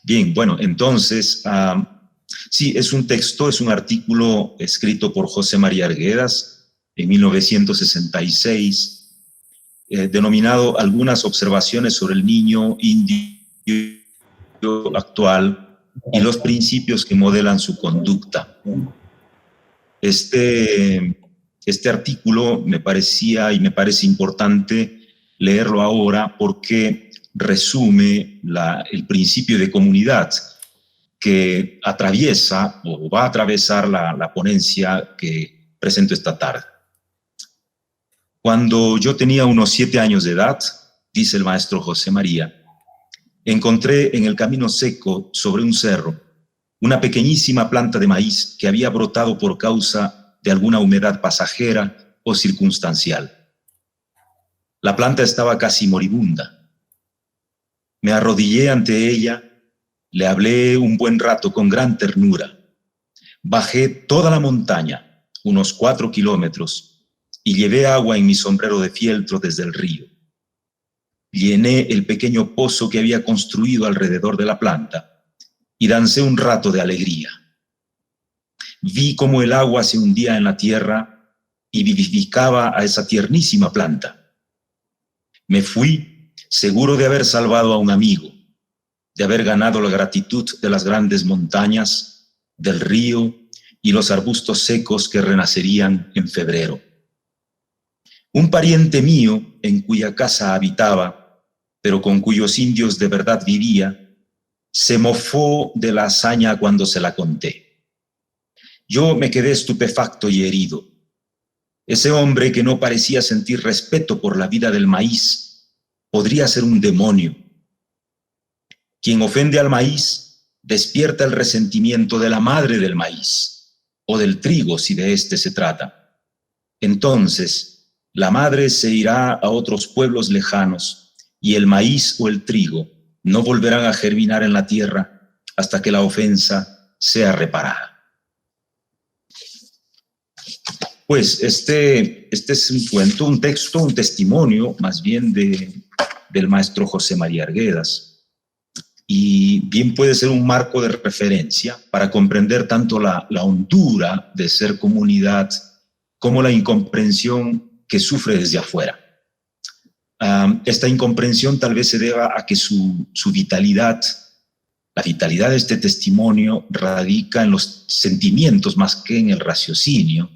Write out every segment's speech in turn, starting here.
Bien, bueno, entonces, sí, es un texto, es un artículo escrito por José María Arguedas en 1966, denominado Algunas observaciones sobre el niño indio actual y los principios que modelan su conducta. Este artículo me parecía y me parece importante leerlo ahora porque resume el principio de comunidad que atraviesa o va a atravesar la ponencia que presento esta tarde. Cuando yo tenía unos 7 años de edad, dice el maestro José María, encontré en el camino seco sobre un cerro una pequeñísima planta de maíz que había brotado por causa de alguna humedad pasajera o circunstancial. La planta estaba casi moribunda. Me arrodillé ante ella, le hablé un buen rato con gran ternura. Bajé toda la montaña, unos 4 kilómetros, y llevé agua en mi sombrero de fieltro desde el río. Llené el pequeño pozo que había construido alrededor de la planta y dancé un rato de alegría. Vi cómo el agua se hundía en la tierra y vivificaba a esa tiernísima planta. Me fui seguro de haber salvado a un amigo, de haber ganado la gratitud de las grandes montañas, del río y los arbustos secos que renacerían en febrero. Un pariente mío, en cuya casa habitaba, pero con cuyos indios de verdad vivía, se mofó de la hazaña cuando se la conté. Yo me quedé estupefacto y herido. Ese hombre que no parecía sentir respeto por la vida del maíz podría ser un demonio. Quien ofende al maíz despierta el resentimiento de la madre del maíz, o del trigo si de este se trata. Entonces, la madre se irá a otros pueblos lejanos y el maíz o el trigo no volverán a germinar en la tierra hasta que la ofensa sea reparada. Pues este es un cuento, un texto, un testimonio más bien del maestro José María Arguedas. Y bien puede ser un marco de referencia para comprender tanto la hondura de ser comunidad como la incomprensión que sufre desde afuera. Esta incomprensión tal vez se deba a que su vitalidad, la vitalidad de este testimonio radica en los sentimientos más que en el raciocinio,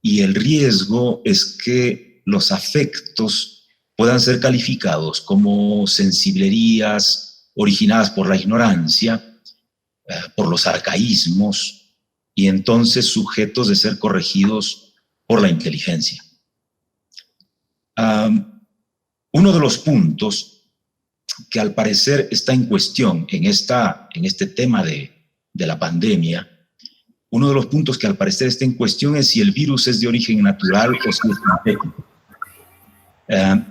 y el riesgo es que los afectos puedan ser calificados como sensiblerías originadas por la ignorancia, por los arcaísmos, y entonces sujetos de ser corregidos por la inteligencia. Uno de los puntos que al parecer está en cuestión en este tema de la pandemia, uno de los puntos que al parecer está en cuestión es si el virus es de origen natural o si es sintético.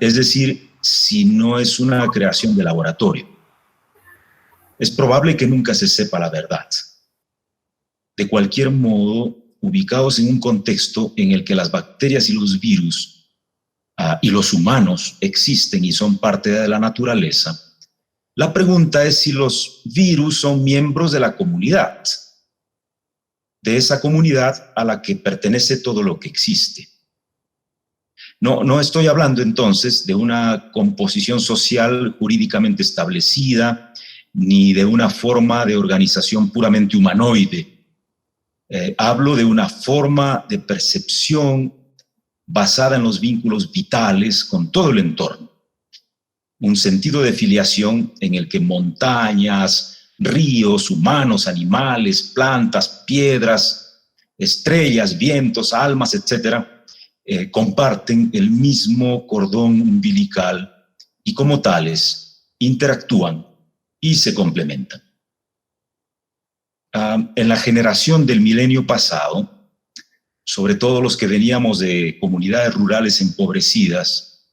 Es decir, si no es una creación de laboratorio. Es probable que nunca se sepa la verdad. De cualquier modo, ubicados en un contexto en el que las bacterias y los virus y los humanos existen y son parte de la naturaleza, la pregunta es si los virus son miembros de la comunidad, de esa comunidad a la que pertenece todo lo que existe. No estoy hablando entonces de una composición social jurídicamente establecida, ni de una forma de organización puramente humanoide. Hablo de una forma de percepción basada en los vínculos vitales con todo el entorno. Un sentido de filiación en el que montañas, ríos, humanos, animales, plantas, piedras, estrellas, vientos, almas, etcétera, comparten el mismo cordón umbilical y como tales interactúan y se complementan. En la generación del milenio pasado, sobre todo los que veníamos de comunidades rurales empobrecidas,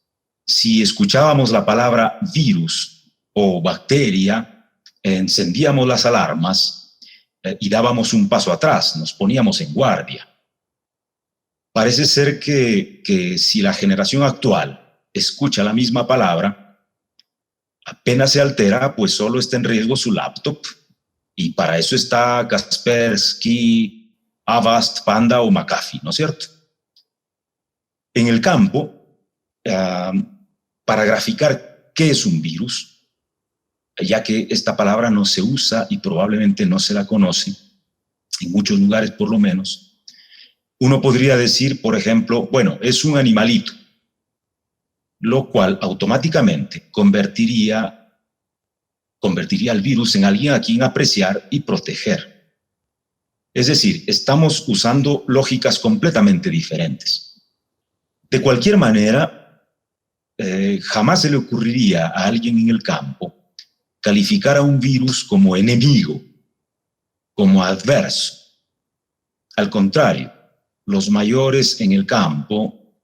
si escuchábamos la palabra virus o bacteria, encendíamos las alarmas y dábamos un paso atrás, nos poníamos en guardia. Parece ser que si la generación actual escucha la misma palabra, Apenas se altera, pues solo está en riesgo su laptop. Y para eso está Kaspersky, Avast, Panda o McAfee, ¿no es cierto? En el campo, para graficar qué es un virus, ya que esta palabra no se usa y probablemente no se la conoce, en muchos lugares por lo menos, uno podría decir, por ejemplo, bueno, es un animalito, lo cual automáticamente convertiría al virus en alguien a quien apreciar y proteger. Es decir, estamos usando lógicas completamente diferentes. De cualquier manera, jamás se le ocurriría a alguien en el campo calificar a un virus como enemigo, como adverso. Al contrario, los mayores en el campo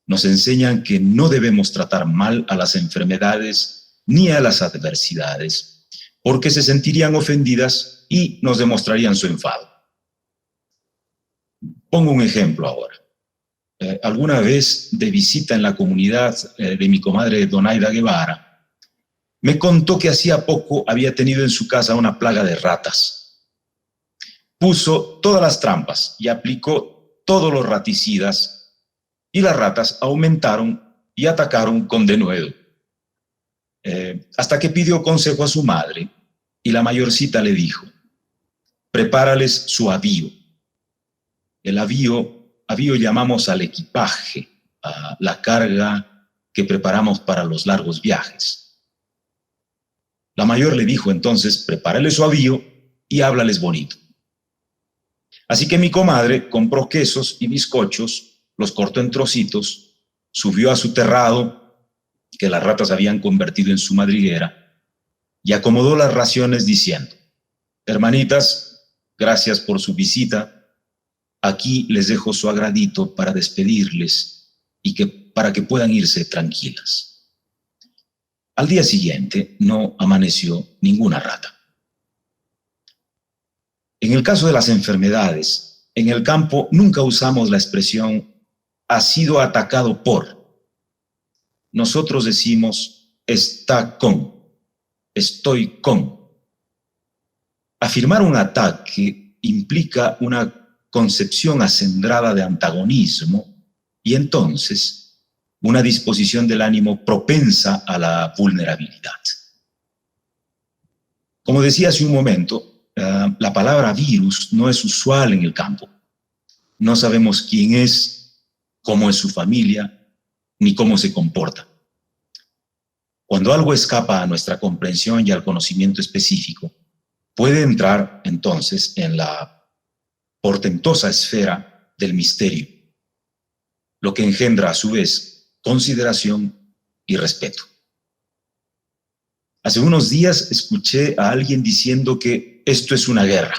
nos enseñan que no debemos tratar mal a las enfermedades ni a las adversidades, porque se sentirían ofendidas y nos demostrarían su enfado. Pongo un ejemplo ahora. Alguna vez de visita en la comunidad de mi comadre Donaida Guevara, me contó que hacía poco había tenido en su casa una plaga de ratas. Puso todas las trampas y aplicó todos los raticidas y las ratas aumentaron y atacaron con denuedo. Hasta que pidió consejo a su madre y la mayorcita le dijo: prepárales su avío. El avío llamamos al equipaje, a la carga que preparamos para los largos viajes. La mayor le dijo entonces: prepárale su avío y háblales bonito. Así que mi comadre compró quesos y bizcochos, los cortó en trocitos, subió a su terrado, que las ratas habían convertido en su madriguera, y acomodó las raciones diciendo: hermanitas, gracias por su visita. Aquí les dejo su agradito para despedirles y para que puedan irse tranquilas. Al día siguiente no amaneció ninguna rata. En el caso de las enfermedades, en el campo nunca usamos la expresión ha sido atacado por. Nosotros decimos está con, estoy con. Afirmar un ataque implica una concepción acendrada de antagonismo y entonces una disposición del ánimo propensa a la vulnerabilidad. Como decía hace un momento, la palabra virus no es usual en el campo. No sabemos quién es, cómo es su familia, ni cómo se comporta. Cuando algo escapa a nuestra comprensión y al conocimiento específico, puede entrar entonces en la portentosa esfera del misterio, lo que engendra a su vez consideración y respeto. Hace unos días escuché a alguien diciendo que esto es una guerra.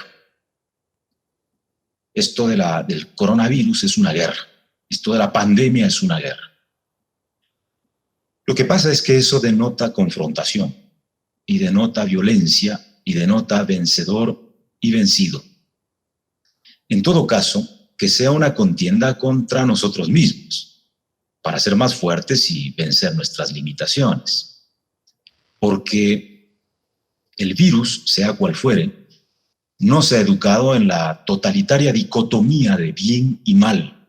Esto del coronavirus es una guerra. Esto de la pandemia es una guerra. Lo que pasa es que eso denota confrontación y denota violencia y denota vencedor y vencido. En todo caso, que sea una contienda contra nosotros mismos, para ser más fuertes y vencer nuestras limitaciones. Porque el virus, sea cual fuere, no se ha educado en la totalitaria dicotomía de bien y mal.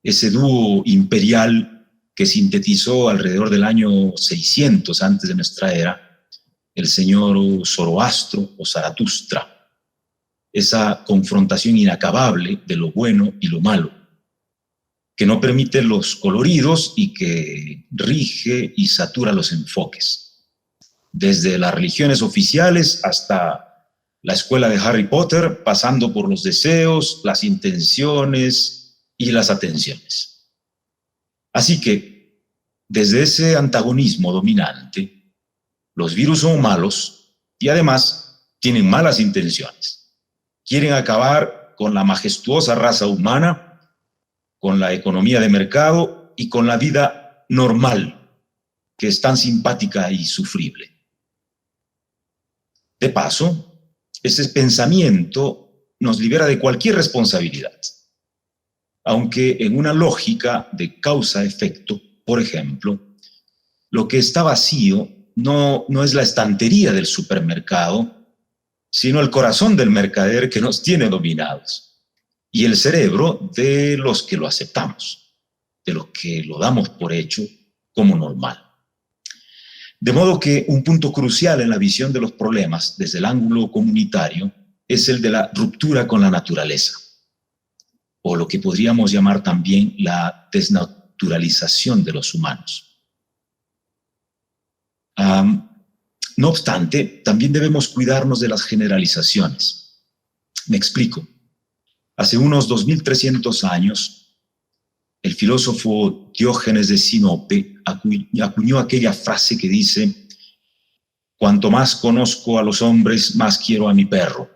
Ese dúo imperial que sintetizó alrededor del año 600 antes de nuestra era, el señor Zoroastro o Zaratustra. Esa confrontación inacabable de lo bueno y lo malo, que no permite los coloridos y que rige y satura los enfoques, desde las religiones oficiales hasta la escuela de Harry Potter, pasando por los deseos, las intenciones y las atenciones. Así que, desde ese antagonismo dominante, los virus son malos y además tienen malas intenciones. Quieren acabar con la majestuosa raza humana, con la economía de mercado y con la vida normal, que es tan simpática y sufrible. De paso, ese pensamiento nos libera de cualquier responsabilidad, aunque en una lógica de causa-efecto, por ejemplo, lo que está vacío no es la estantería del supermercado, sino el corazón del mercader que nos tiene dominados y el cerebro de los que lo aceptamos, de los que lo damos por hecho como normal. De modo que un punto crucial en la visión de los problemas desde el ángulo comunitario es el de la ruptura con la naturaleza, o lo que podríamos llamar también la desnaturalización de los humanos. No obstante, también debemos cuidarnos de las generalizaciones. Me explico. Hace unos 2300 años, el filósofo Diógenes de Sinope acuñó aquella frase que dice: cuanto más conozco a los hombres, más quiero a mi perro.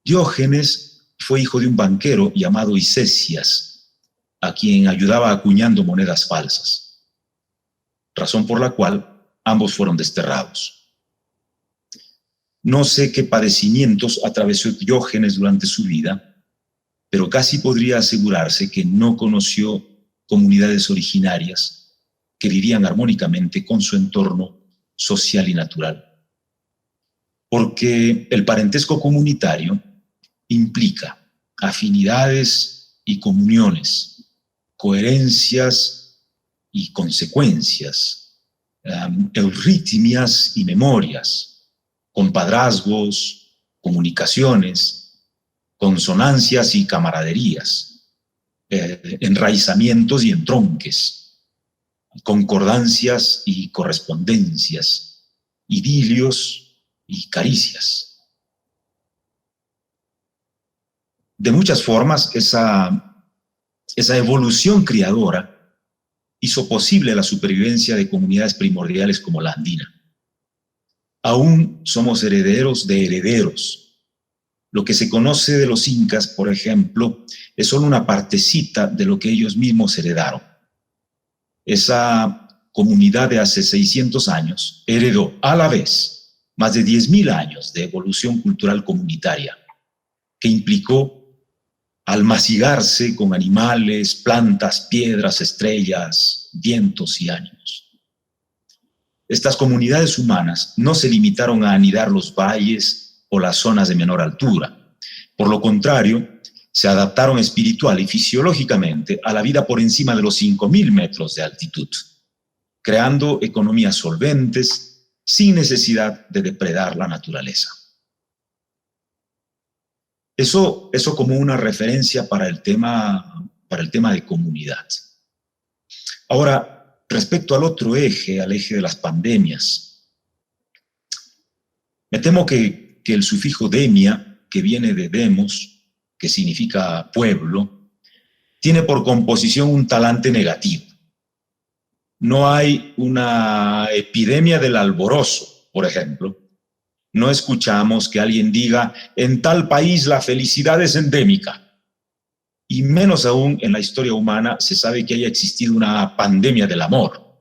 Diógenes fue hijo de un banquero llamado Isesias, a quien ayudaba acuñando monedas falsas, razón por la cual ambos fueron desterrados. No sé qué padecimientos atravesó Diógenes durante su vida, pero casi podría asegurarse que no conoció comunidades originarias que vivían armónicamente con su entorno social y natural. Porque el parentesco comunitario implica afinidades y comuniones, coherencias y consecuencias, euritmias y memorias, compadrazgos, comunicaciones, consonancias y camaraderías, enraizamientos y entronques, concordancias y correspondencias, idilios y caricias. De muchas formas, esa evolución criadora hizo posible la supervivencia de comunidades primordiales como la andina. Aún somos herederos de herederos. Lo que se conoce de los incas, por ejemplo, es solo una partecita de lo que ellos mismos heredaron. Esa comunidad de hace 600 años heredó a la vez más de 10.000 años de evolución cultural comunitaria, que implicó almacigarse con animales, plantas, piedras, estrellas, vientos y ánimos. Estas comunidades humanas no se limitaron a anidar los valles o las zonas de menor altura. Por lo contrario, se adaptaron espiritual y fisiológicamente a la vida por encima de los 5.000 metros de altitud, creando economías solventes sin necesidad de depredar la naturaleza. Eso como una referencia para el tema de comunidad. Ahora, respecto al otro eje, al eje de las pandemias, me temo que el sufijo demia, que viene de demos, que significa pueblo, tiene por composición un talante negativo. No hay una epidemia del alborozo, por ejemplo. No escuchamos que alguien diga: en tal país la felicidad es endémica. Y menos aún en la historia humana se sabe que haya existido una pandemia del amor.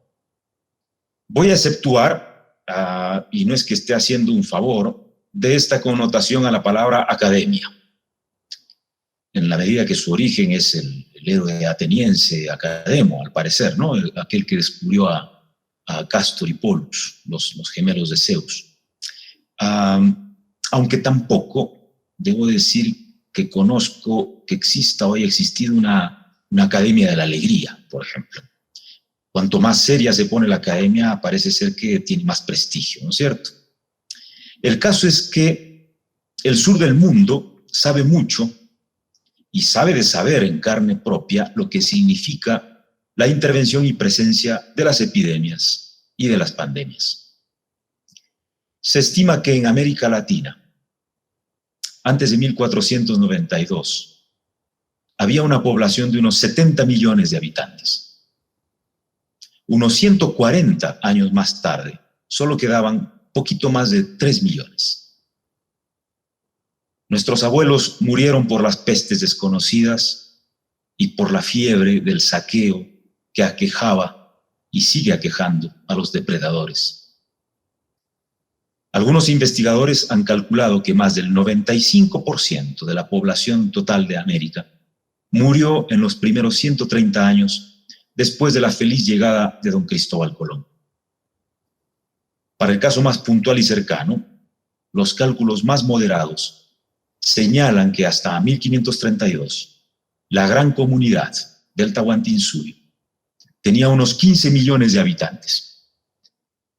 Voy a exceptuar, y no es que esté haciendo un favor, de esta connotación a la palabra academia, en la medida que su origen es el héroe ateniense Academo, al parecer, ¿no? Aquel que descubrió a Castor y Pollux, los gemelos de Zeus. Aunque tampoco debo decir que conozco que exista o haya existido una academia de la alegría, por ejemplo. Cuanto más seria se pone la academia, parece ser que tiene más prestigio, ¿no es cierto? El caso es que el sur del mundo sabe mucho y sabe de saber en carne propia lo que significa la intervención y presencia de las epidemias y de las pandemias. Se estima que en América Latina, antes de 1492, había una población de unos 70 millones de habitantes. Unos 140 años más tarde, solo quedaban poquito más de 3 millones. Nuestros abuelos murieron por las pestes desconocidas y por la fiebre del saqueo que aquejaba y sigue aquejando a los depredadores. Algunos investigadores han calculado que más del 95% de la población total de América murió en los primeros 130 años después de la feliz llegada de don Cristóbal Colón. Para el caso más puntual y cercano, los cálculos más moderados señalan que hasta 1532 la gran comunidad del Tahuantinsuyo tenía unos 15 millones de habitantes.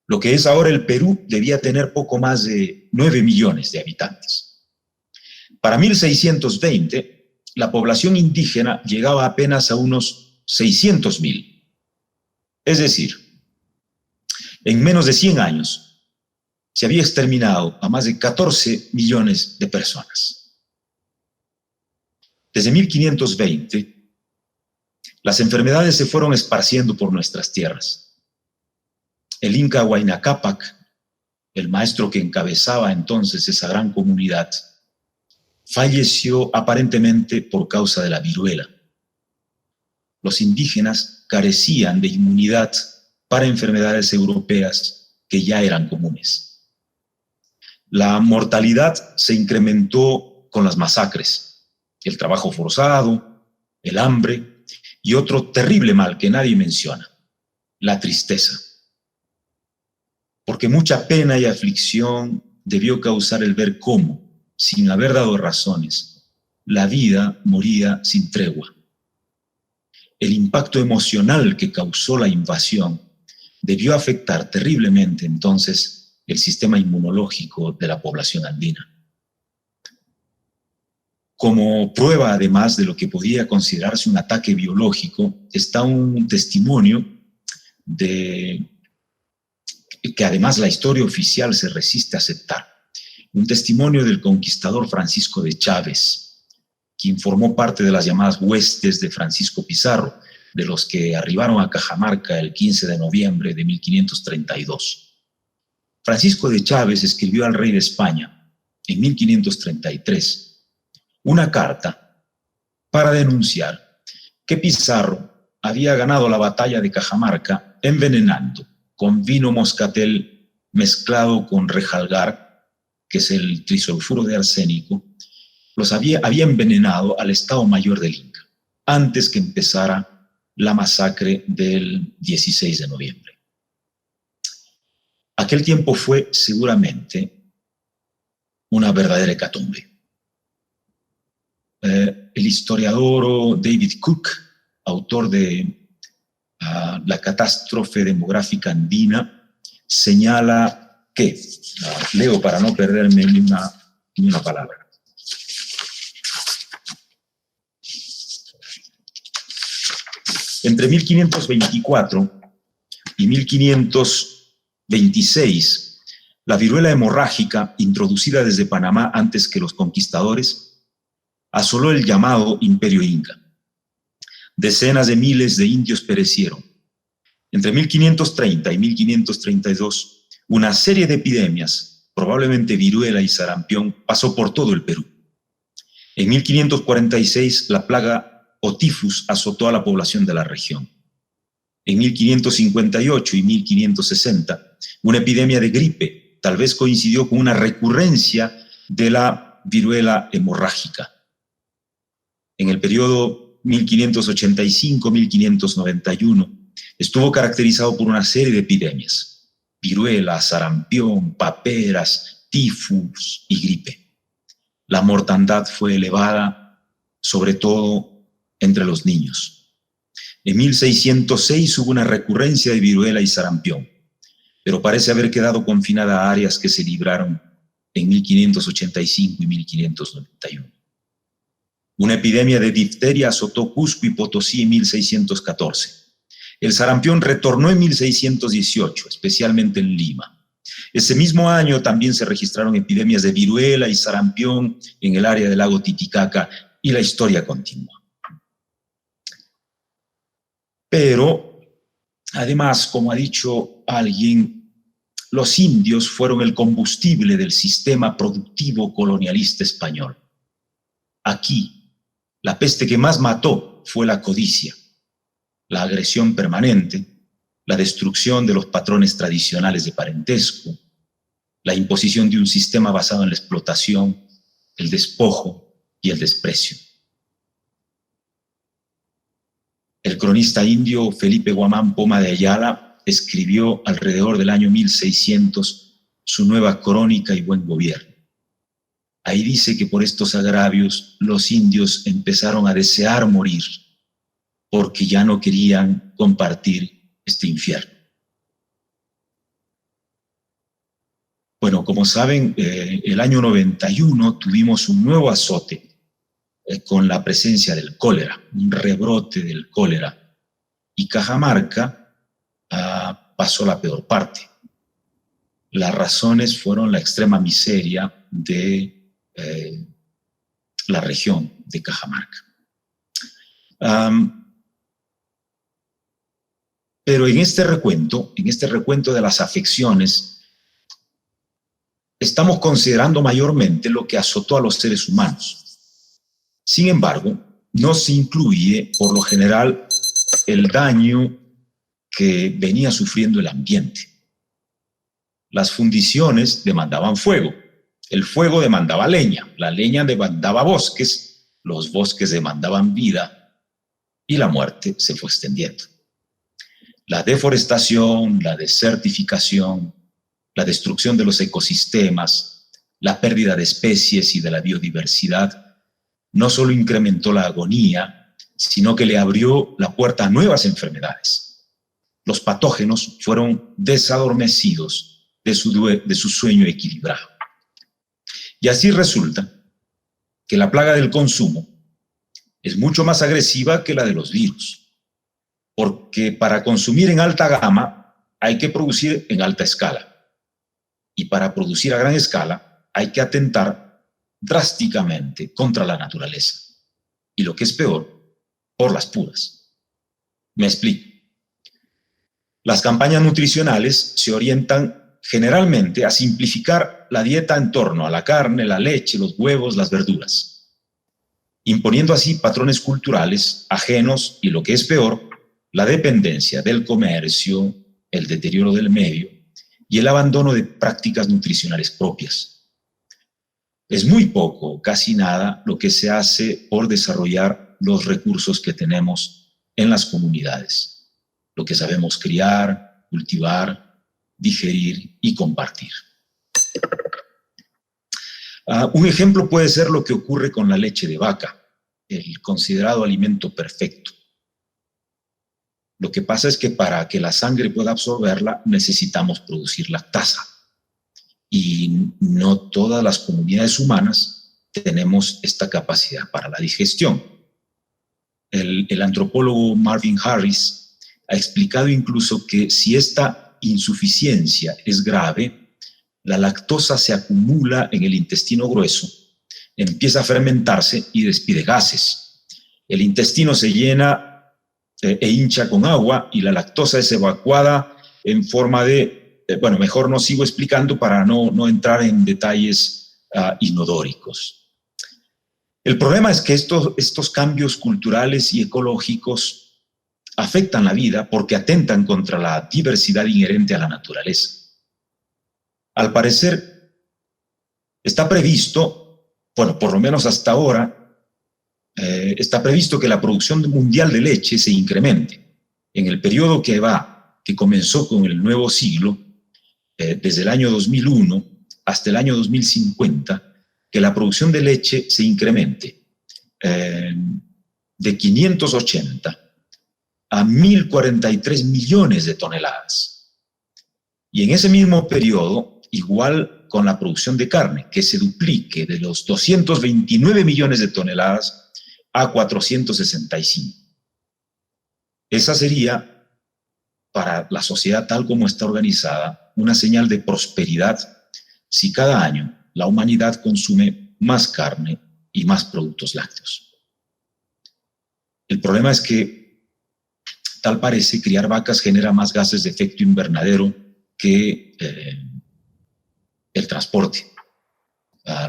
Lo que es ahora el Perú debía tener poco más de 9 millones de habitantes. Para 1620, la población indígena llegaba apenas a unos 600.000. Es decir, en menos de 100 años se había exterminado a más de 14 millones de personas. Desde 1520, las enfermedades se fueron esparciendo por nuestras tierras. El Inca Huayna Cápac, el maestro que encabezaba entonces esa gran comunidad, falleció aparentemente por causa de la viruela. Los indígenas carecían de inmunidad para enfermedades europeas que ya eran comunes. La mortalidad se incrementó con las masacres, el trabajo forzado, el hambre y otro terrible mal que nadie menciona, la tristeza. Porque mucha pena y aflicción debió causar el ver cómo, sin haber dado razones, la vida moría sin tregua. El impacto emocional que causó la invasión debió afectar terriblemente entonces el sistema inmunológico de la población andina. Como prueba, además de lo que podía considerarse un ataque biológico, está un testimonio de que además la historia oficial se resiste a aceptar. Un testimonio del conquistador Francisco de Chaves, quien formó parte de las llamadas huestes de Francisco Pizarro, de los que arribaron a Cajamarca el 15 de noviembre de 1532. Francisco de Chaves escribió al rey de España, en 1533, una carta para denunciar que Pizarro había ganado la batalla de Cajamarca envenenando con vino moscatel mezclado con rejalgar, que es el trisulfuro de arsénico, había envenenado al Estado Mayor del Inca, antes que empezara la masacre del 16 de noviembre. Aquel tiempo fue seguramente una verdadera hecatombe. El historiador David Cook, autor de La catástrofe demográfica andina, señala que, leo para no perderme ni una palabra, entre 1524 y 1526, la viruela hemorrágica, introducida desde Panamá antes que los conquistadores, asoló el llamado Imperio Inca. Decenas de miles de indios perecieron. Entre 1530 y 1532, una serie de epidemias, probablemente viruela y sarampión, pasó por todo el Perú. En 1546, la plaga o tifus azotó a la población de la región. En 1558 y 1560, una epidemia de gripe tal vez coincidió con una recurrencia de la viruela hemorrágica. En el periodo 1585-1591, estuvo caracterizado por una serie de epidemias: viruela, sarampión, paperas, tifus y gripe. La mortandad fue elevada, sobre todo entre los niños. En 1606 hubo una recurrencia de viruela y sarampión, pero parece haber quedado confinada a áreas que se libraron en 1585 y 1591. Una epidemia de difteria azotó Cusco y Potosí en 1614. El sarampión retornó en 1618, especialmente en Lima. Ese mismo año también se registraron epidemias de viruela y sarampión en el área del lago Titicaca, y la historia continúa. Pero, además, como ha dicho alguien, los indios fueron el combustible del sistema productivo colonialista español. Aquí, la peste que más mató fue la codicia, la agresión permanente, la destrucción de los patrones tradicionales de parentesco, la imposición de un sistema basado en la explotación, el despojo y el desprecio. El cronista indio Felipe Guamán Poma de Ayala escribió alrededor del año 1600 su nueva Crónica y Buen Gobierno. Ahí dice que por estos agravios los indios empezaron a desear morir porque ya no querían compartir este infierno. Bueno, como saben, el año 91 tuvimos un nuevo azote con la presencia del cólera, un rebrote del cólera, y Cajamarca pasó la peor parte. Las razones fueron la extrema miseria de la región de Cajamarca. Pero en este recuento de las afecciones, estamos considerando mayormente lo que azotó a los seres humanos. Sin embargo, no se incluye, por lo general, el daño que venía sufriendo el ambiente. Las fundiciones demandaban fuego, el fuego demandaba leña, la leña demandaba bosques, los bosques demandaban vida y la muerte se fue extendiendo. La deforestación, la desertificación, la destrucción de los ecosistemas, la pérdida de especies y de la biodiversidad, no solo incrementó la agonía, sino que le abrió la puerta a nuevas enfermedades. Los patógenos fueron desadormecidos de su sueño equilibrado. Y así resulta que la plaga del consumo es mucho más agresiva que la de los virus, porque para consumir en alta gama hay que producir en alta escala. Y para producir a gran escala hay que atentar drásticamente contra la naturaleza. Y lo que es peor, por las puras. Me explico. Las campañas nutricionales se orientan generalmente a simplificar la dieta en torno a la carne, la leche, los huevos, las verduras, imponiendo así patrones culturales ajenos y, lo que es peor, la dependencia del comercio, el deterioro del medio y el abandono de prácticas nutricionales propias. Es muy poco, casi nada, lo que se hace por desarrollar los recursos que tenemos en las comunidades, lo que sabemos criar, cultivar, digerir y compartir. Un ejemplo puede ser lo que ocurre con la leche de vaca, el considerado alimento perfecto. Lo que pasa es que para que la sangre pueda absorberla necesitamos producir lactasa. Y no todas las comunidades humanas tenemos esta capacidad para la digestión. El antropólogo Marvin Harris ha explicado incluso que si esta insuficiencia es grave, la lactosa se acumula en el intestino grueso, empieza a fermentarse y despide gases. El intestino se llena e hincha con agua y la lactosa es evacuada en forma de, bueno, mejor no sigo explicando para no entrar en detalles inodóricos. El problema es que estos cambios culturales y ecológicos afectan la vida porque atentan contra la diversidad inherente a la naturaleza. Al parecer, está previsto, bueno, por lo menos hasta ahora, está previsto que la producción mundial de leche se incremente. En el periodo que comenzó con el nuevo siglo, desde el año 2001 hasta el año 2050, que la producción de leche se incremente de 580 a 1.043 millones de toneladas. Y en ese mismo periodo, igual con la producción de carne, que se duplique de los 229 millones de toneladas a 465. Esa sería, para la sociedad tal como está organizada, una señal de prosperidad si cada año la humanidad consume más carne y más productos lácteos. El problema es que, tal parece, criar vacas genera más gases de efecto invernadero que el transporte,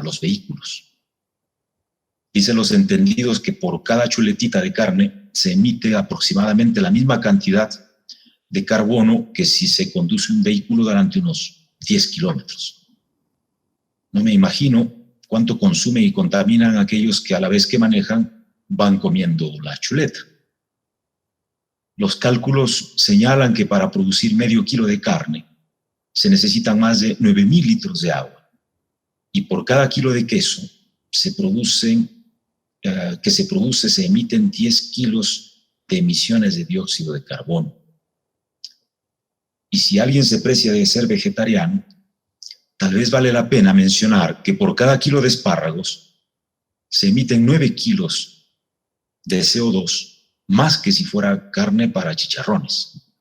los vehículos. Dicen los entendidos que por cada chuletita de carne se emite aproximadamente la misma cantidad de carbono que si se conduce un vehículo durante unos 10 kilómetros. No me imagino cuánto consumen y contaminan aquellos que a la vez que manejan van comiendo la chuleta. Los cálculos señalan que para producir medio kilo de carne se necesitan más de 9.000 litros de agua. Y por cada kilo de queso se emiten 10 kilos de emisiones de dióxido de carbono. Y si alguien se precia de ser vegetariano, tal vez vale la pena mencionar que por cada kilo de espárragos se emiten 9 kilos de CO2, más que si fuera carne para chicharrones.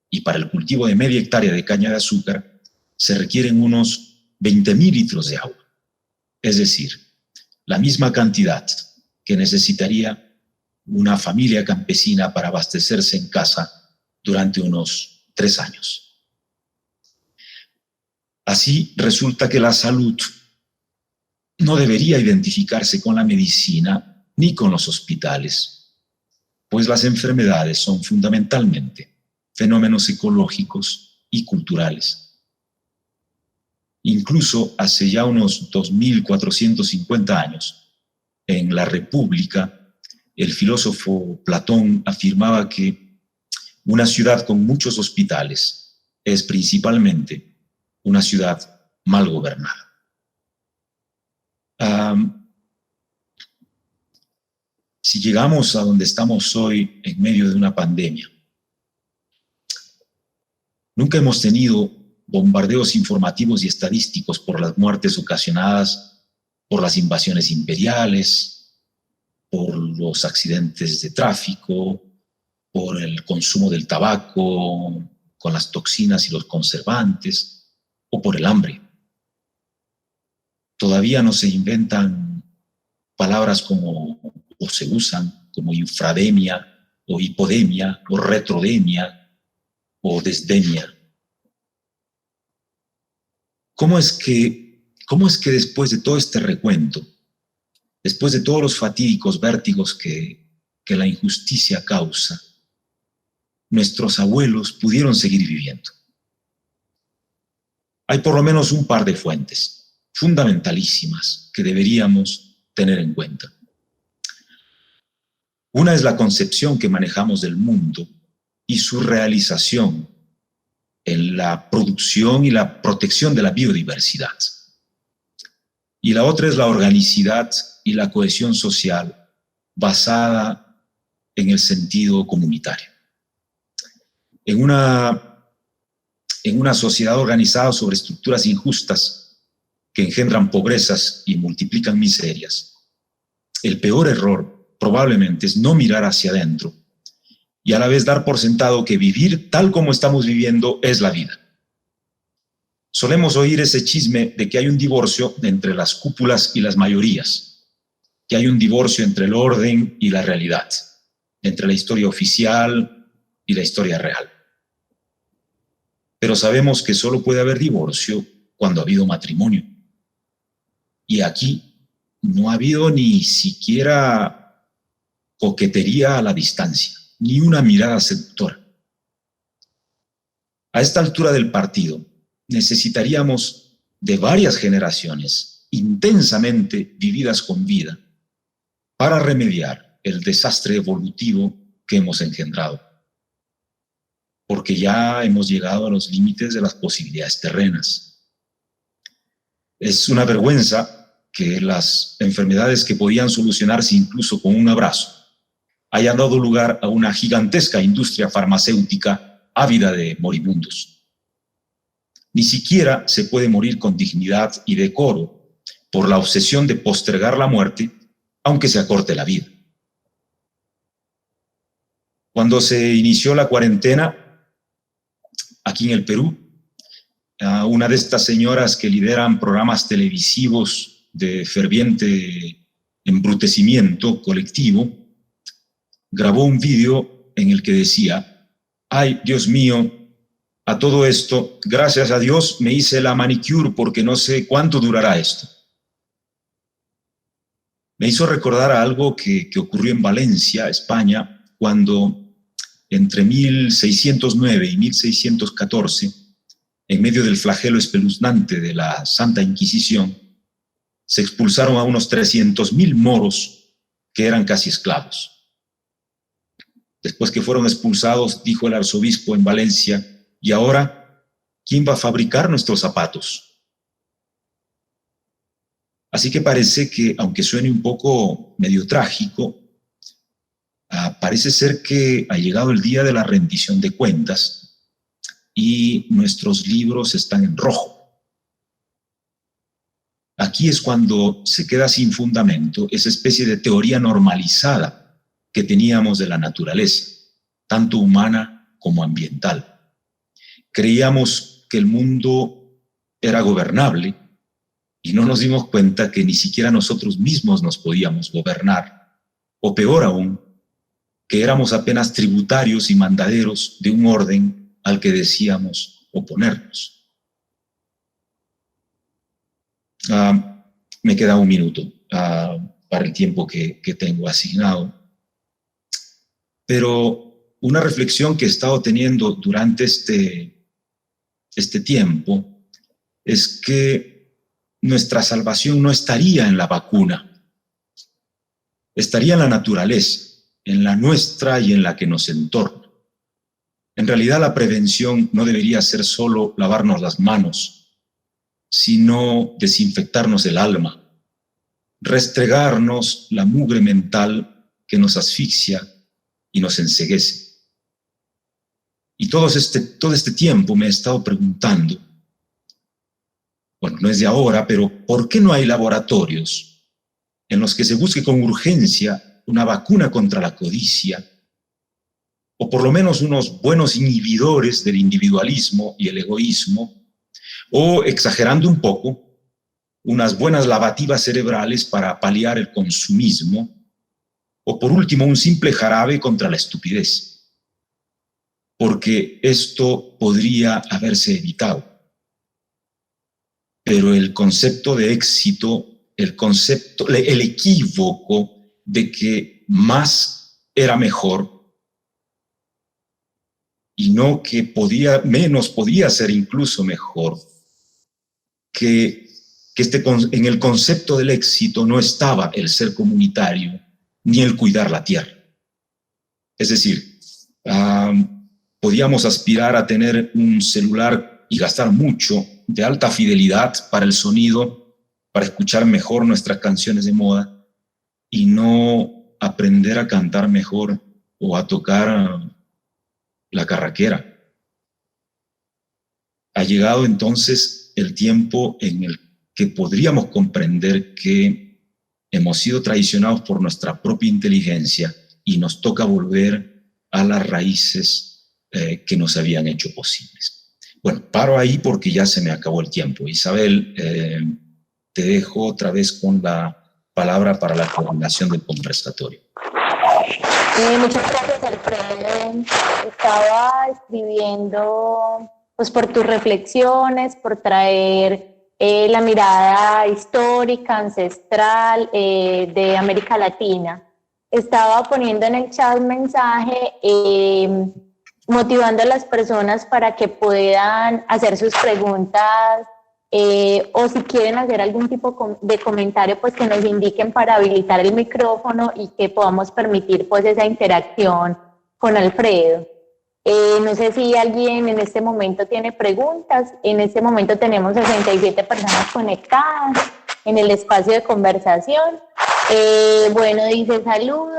Y para el cultivo de media hectárea de caña de azúcar se requieren unos 20.000 litros de agua. Es decir, la misma cantidad que necesitaría una familia campesina para abastecerse en casa durante unos 3 años. Así resulta que la salud no debería identificarse con la medicina ni con los hospitales, pues las enfermedades son fundamentalmente fenómenos ecológicos y culturales. Incluso hace ya unos 2.450 años, en la República, el filósofo Platón afirmaba que una ciudad con muchos hospitales es principalmente una ciudad mal gobernada. Si llegamos a donde estamos hoy en medio de una pandemia, nunca hemos tenido bombardeos informativos y estadísticos por las muertes ocasionadas por las invasiones imperiales, por los accidentes de tráfico, por el consumo del tabaco con las toxinas y los conservantes, o por el hambre. Todavía no se inventan palabras o se usan como infrademia, o hipodemia, o retrodemia, o desdemia. ¿Cómo es que después de todo este recuento, después de todos los fatídicos vértigos que la injusticia causa, nuestros abuelos pudieron seguir viviendo? Hay por lo menos un par de fuentes fundamentalísimas que deberíamos tener en cuenta. Una es la concepción que manejamos del mundo y su realización en la producción y la protección de la biodiversidad. Y la otra es la organicidad y la cohesión social basada en el sentido comunitario. En una sociedad organizada sobre estructuras injustas que engendran pobrezas y multiplican miserias, el peor error probablemente es no mirar hacia adentro y a la vez dar por sentado que vivir tal como estamos viviendo es la vida. Solemos oír ese chisme de que hay un divorcio entre las cúpulas y las mayorías, que hay un divorcio entre el orden y la realidad, entre la historia oficial y la historia real. Pero sabemos que solo puede haber divorcio cuando ha habido matrimonio. Y aquí no ha habido ni siquiera coquetería a la distancia, ni una mirada seductora. A esta altura del partido, necesitaríamos de varias generaciones intensamente vividas con vida para remediar el desastre evolutivo que hemos engendrado, porque ya hemos llegado a los límites de las posibilidades terrenas. Es una vergüenza que las enfermedades que podían solucionarse incluso con un abrazo hayan dado lugar a una gigantesca industria farmacéutica ávida de moribundos. Ni siquiera se puede morir con dignidad y decoro por la obsesión de postergar la muerte, aunque se acorte la vida. Cuando se inició la cuarentena, aquí en el Perú, una de estas señoras que lideran programas televisivos de ferviente embrutecimiento colectivo, grabó un vídeo en el que decía: ay, Dios mío, a todo esto, gracias a Dios me hice la manicure porque no sé cuánto durará esto. Me hizo recordar a algo que ocurrió en Valencia, España, cuando entre 1609 y 1614, en medio del flagelo espeluznante de la Santa Inquisición, se expulsaron a unos 300.000 moros que eran casi esclavos. Después que fueron expulsados, dijo el arzobispo en Valencia, ¿y ahora quién va a fabricar nuestros zapatos? Así que parece que, aunque suene un poco medio trágico, parece ser que ha llegado el día de la rendición de cuentas y nuestros libros están en rojo. Aquí es cuando se queda sin fundamento esa especie de teoría normalizada que teníamos de la naturaleza, tanto humana como ambiental. Creíamos que el mundo era gobernable y no nos dimos cuenta que ni siquiera nosotros mismos nos podíamos gobernar, o peor aún, que éramos apenas tributarios y mandaderos de un orden al que decíamos oponernos. Me queda un minuto para el tiempo que tengo asignado. Pero una reflexión que he estado teniendo durante este tiempo es que nuestra salvación no estaría en la vacuna, estaría en la naturaleza, en la nuestra y en la que nos entorna. En realidad la prevención no debería ser solo lavarnos las manos, sino desinfectarnos el alma, restregarnos la mugre mental que nos asfixia y nos enceguece. Y todo este tiempo me he estado preguntando, bueno, no es de ahora, pero ¿por qué no hay laboratorios en los que se busque con urgencia una vacuna contra la codicia, o por lo menos unos buenos inhibidores del individualismo y el egoísmo, o, exagerando un poco, unas buenas lavativas cerebrales para paliar el consumismo, o por último, un simple jarabe contra la estupidez? Porque esto podría haberse evitado. Pero el concepto de éxito, el equívoco de que más era mejor, y no que menos podía ser incluso mejor, que en el concepto del éxito no estaba el ser comunitario ni el cuidar la tierra. Es decir, podíamos aspirar a tener un celular y gastar mucho de alta fidelidad para el sonido, para escuchar mejor nuestras canciones de moda y no aprender a cantar mejor o a tocar la carraquera. Ha llegado entonces el tiempo en el que podríamos comprender que hemos sido traicionados por nuestra propia inteligencia y nos toca volver a las raíces que nos habían hecho posibles. Bueno, paro ahí porque ya se me acabó el tiempo. Isabel, te dejo otra vez con la palabra para la coordinación del conversatorio. Muchas gracias, Alfredo. Estaba escribiendo pues por tus reflexiones, por traer la mirada histórica, ancestral de América Latina. Estaba poniendo en el chat un mensaje motivando a las personas para que puedan hacer sus preguntas o si quieren hacer algún tipo de comentario, pues que nos indiquen para habilitar el micrófono y que podamos permitir pues esa interacción con Alfredo. No sé si alguien en este momento tiene preguntas. En este momento tenemos 67 personas conectadas en el espacio de conversación. Bueno, dice saludos.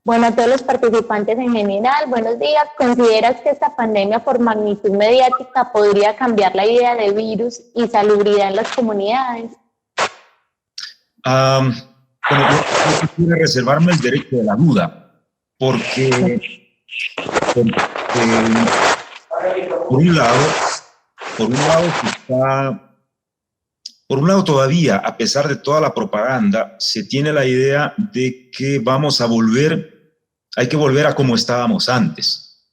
Bueno, a todos los participantes en general, buenos días. ¿Consideras que esta pandemia por magnitud mediática podría cambiar la idea de virus y salubridad en las comunidades? Bueno, yo quisiera reservarme el derecho de la duda, porque por un lado todavía, a pesar de toda la propaganda, se tiene la idea de que hay que volver a como estábamos antes,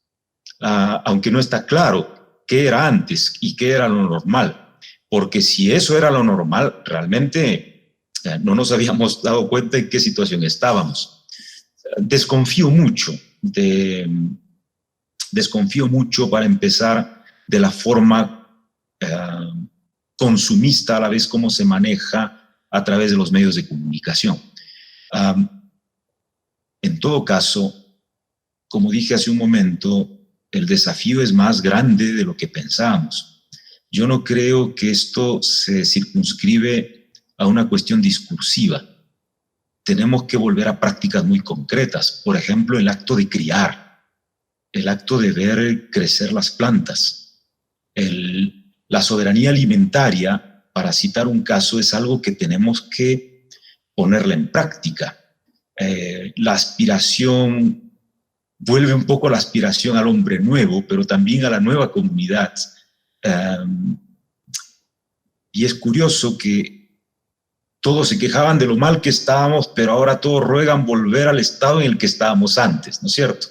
aunque no está claro qué era antes y qué era lo normal, porque si eso era lo normal, realmente no nos habíamos dado cuenta en qué situación estábamos. Desconfío mucho para empezar de la forma consumista a la vez como se maneja a través de los medios de comunicación. En todo caso, como dije hace un momento, el desafío es más grande de lo que pensamos. Yo no creo que esto se circunscribe a una cuestión discursiva. Tenemos que volver a prácticas muy concretas. Por ejemplo, el acto de criar, el acto de ver crecer las plantas. La soberanía alimentaria, para citar un caso, es algo que tenemos que ponerla en práctica. La aspiración, vuelve un poco la aspiración al hombre nuevo, pero también a la nueva comunidad. Y es curioso que todos se quejaban de lo mal que estábamos, pero ahora todos ruegan volver al estado en el que estábamos antes, ¿no es cierto?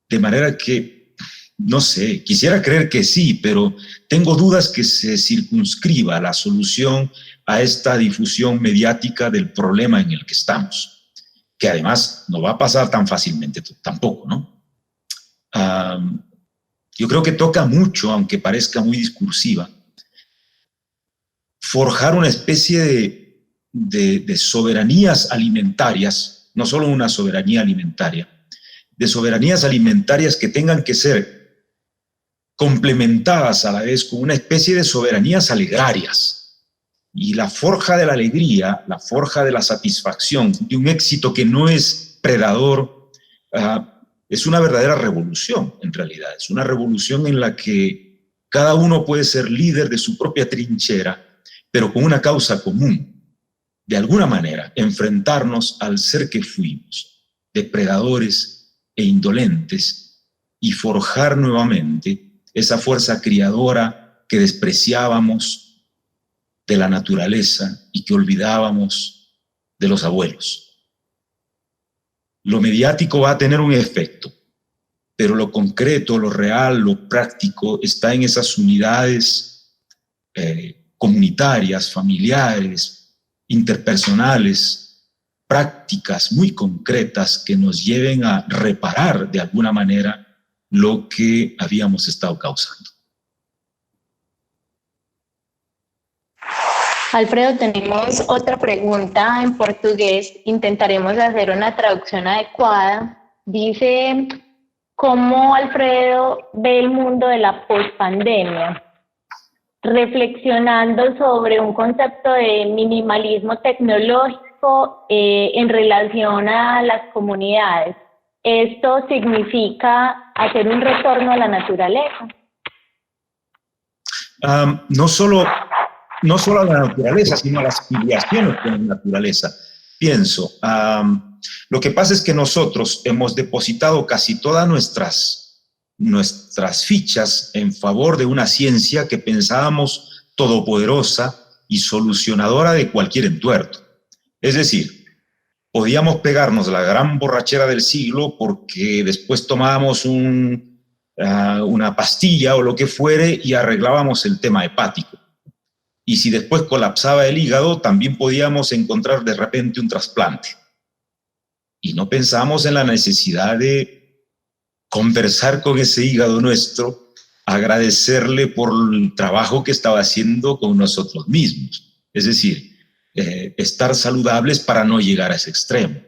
De manera que, no sé, quisiera creer que sí, pero tengo dudas que se circunscriba la solución a esta difusión mediática del problema en el que estamos, que además no va a pasar tan fácilmente tampoco, ¿no? Yo creo que toca mucho, aunque parezca muy discursiva, forjar una especie de soberanías alimentarias, no solo una soberanía alimentaria, de soberanías alimentarias que tengan que ser complementadas a la vez con una especie de soberanías alegrarias. Y la forja de la alegría, la forja de la satisfacción, de un éxito que no es predador, es una verdadera revolución, en realidad. Es una revolución en la que cada uno puede ser líder de su propia trinchera, pero con una causa común. De alguna manera, enfrentarnos al ser que fuimos, depredadores e indolentes, y forjar nuevamente esa fuerza criadora que despreciábamos de la naturaleza y que olvidábamos de los abuelos. Lo mediático va a tener un efecto, pero lo concreto, lo real, lo práctico está en esas unidades comunitarias, familiares, interpersonales, prácticas muy concretas que nos lleven a reparar de alguna manera lo que habíamos estado causando. Alfredo, tenemos otra pregunta en portugués. Intentaremos hacer una traducción adecuada. Dice, ¿cómo Alfredo ve el mundo de la pospandemia? Reflexionando sobre un concepto de minimalismo tecnológico en relación a las comunidades. ¿Esto significa hacer un retorno a la naturaleza? No solo a la naturaleza, sino a las filiaciones con la naturaleza. Pienso, lo que pasa es que nosotros hemos depositado casi todas nuestras fichas en favor de una ciencia que pensábamos todopoderosa y solucionadora de cualquier entuerto. Es decir, podíamos pegarnos la gran borrachera del siglo porque después tomábamos una pastilla o lo que fuere y arreglábamos el tema hepático. Y si después colapsaba el hígado, también podíamos encontrar de repente un trasplante. Y no pensamos en la necesidad de conversar con ese hígado nuestro, agradecerle por el trabajo que estaba haciendo con nosotros mismos. Es decir, estar saludables para no llegar a ese extremo.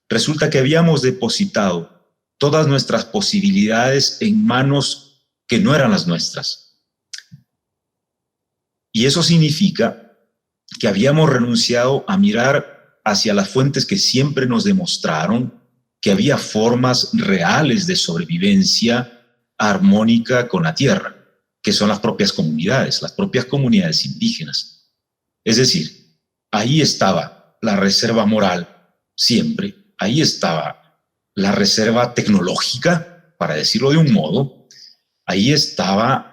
Resulta que habíamos depositado todas nuestras posibilidades en manos que no eran las nuestras. Y eso significa que habíamos renunciado a mirar hacia las fuentes que siempre nos demostraron que había formas reales de sobrevivencia armónica con la tierra, que son las propias comunidades indígenas. Es decir, ahí estaba la reserva moral, siempre, ahí estaba la reserva tecnológica, para decirlo de un modo, ahí estaba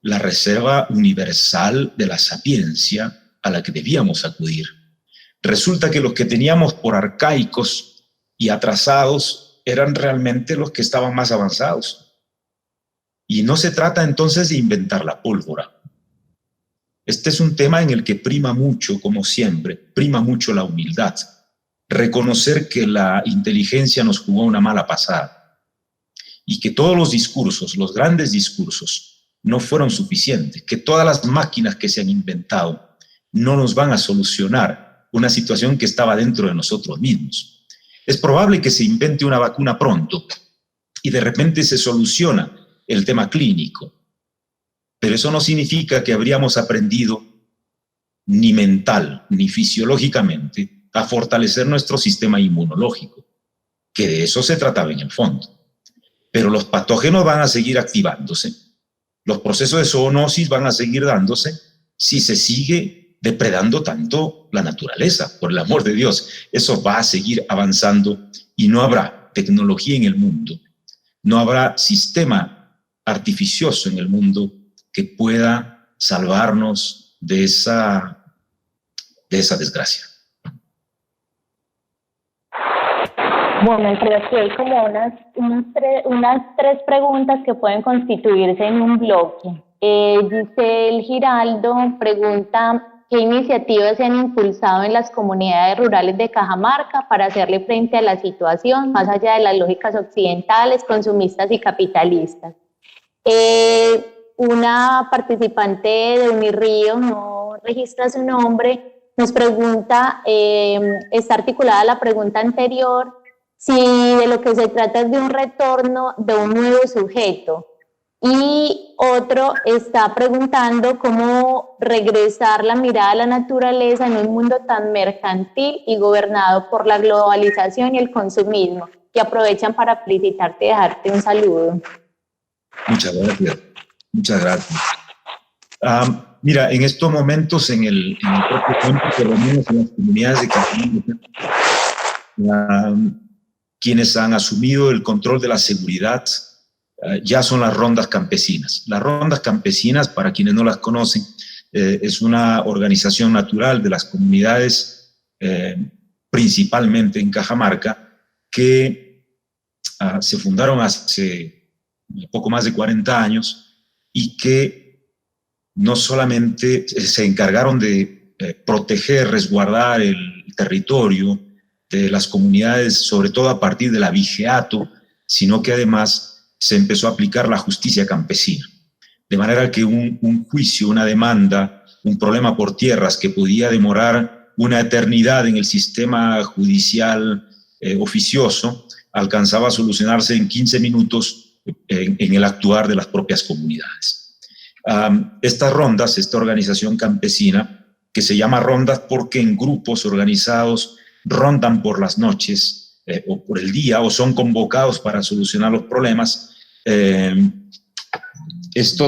la reserva universal de la sapiencia a la que debíamos acudir. Resulta que los que teníamos por arcaicos y atrasados eran realmente los que estaban más avanzados. Y no se trata entonces de inventar la pólvora. Este es un tema en el que prima mucho, como siempre, prima mucho la humildad. Reconocer que la inteligencia nos jugó una mala pasada y que todos los discursos, los grandes discursos, no fueron suficientes, que todas las máquinas que se han inventado no nos van a solucionar una situación que estaba dentro de nosotros mismos. Es probable que se invente una vacuna pronto y de repente se soluciona el tema clínico, pero eso no significa que habríamos aprendido ni mental ni fisiológicamente a fortalecer nuestro sistema inmunológico, que de eso se trataba en el fondo. Pero los patógenos van a seguir activándose, los procesos de zoonosis van a seguir dándose si se sigue depredando tanto la naturaleza, por el amor de Dios. Eso va a seguir avanzando y no habrá tecnología en el mundo, no habrá sistema artificioso en el mundo que pueda salvarnos de esa desgracia. Bueno, creo que hay como unas tres preguntas que pueden constituirse en un bloque. Giselle Giraldo pregunta: ¿qué iniciativas se han impulsado en las comunidades rurales de Cajamarca para hacerle frente a la situación, más allá de las lógicas occidentales, consumistas y capitalistas? Una participante de Unirrío, no registra su nombre, nos pregunta, está articulada la pregunta anterior, si de lo que se trata es de un retorno de un nuevo sujeto. Y otro está preguntando cómo regresar la mirada a la naturaleza en un mundo tan mercantil y gobernado por la globalización y el consumismo. Y aprovechan para felicitarte y dejarte un saludo. Muchas gracias. Muchas gracias. Mira, en estos momentos, en el propio campo, por lo menos en las comunidades de Cajamarca, quienes han asumido el control de la seguridad ya son las rondas campesinas. Las rondas campesinas, para quienes no las conocen, es una organización natural de las comunidades, principalmente en Cajamarca, que se fundaron hace poco más de 40 años y que no solamente se encargaron de proteger, resguardar el territorio de las comunidades, sobre todo a partir del abigeato, sino que además se empezó a aplicar la justicia campesina. De manera que un juicio, una demanda, un problema por tierras que podía demorar una eternidad en el sistema judicial oficioso, alcanzaba a solucionarse en 15 minutos en el actuar de las propias comunidades. Estas rondas, esta organización campesina, que se llama rondas porque en grupos organizados rondan por las noches o por el día, o son convocados para solucionar los problemas. Esta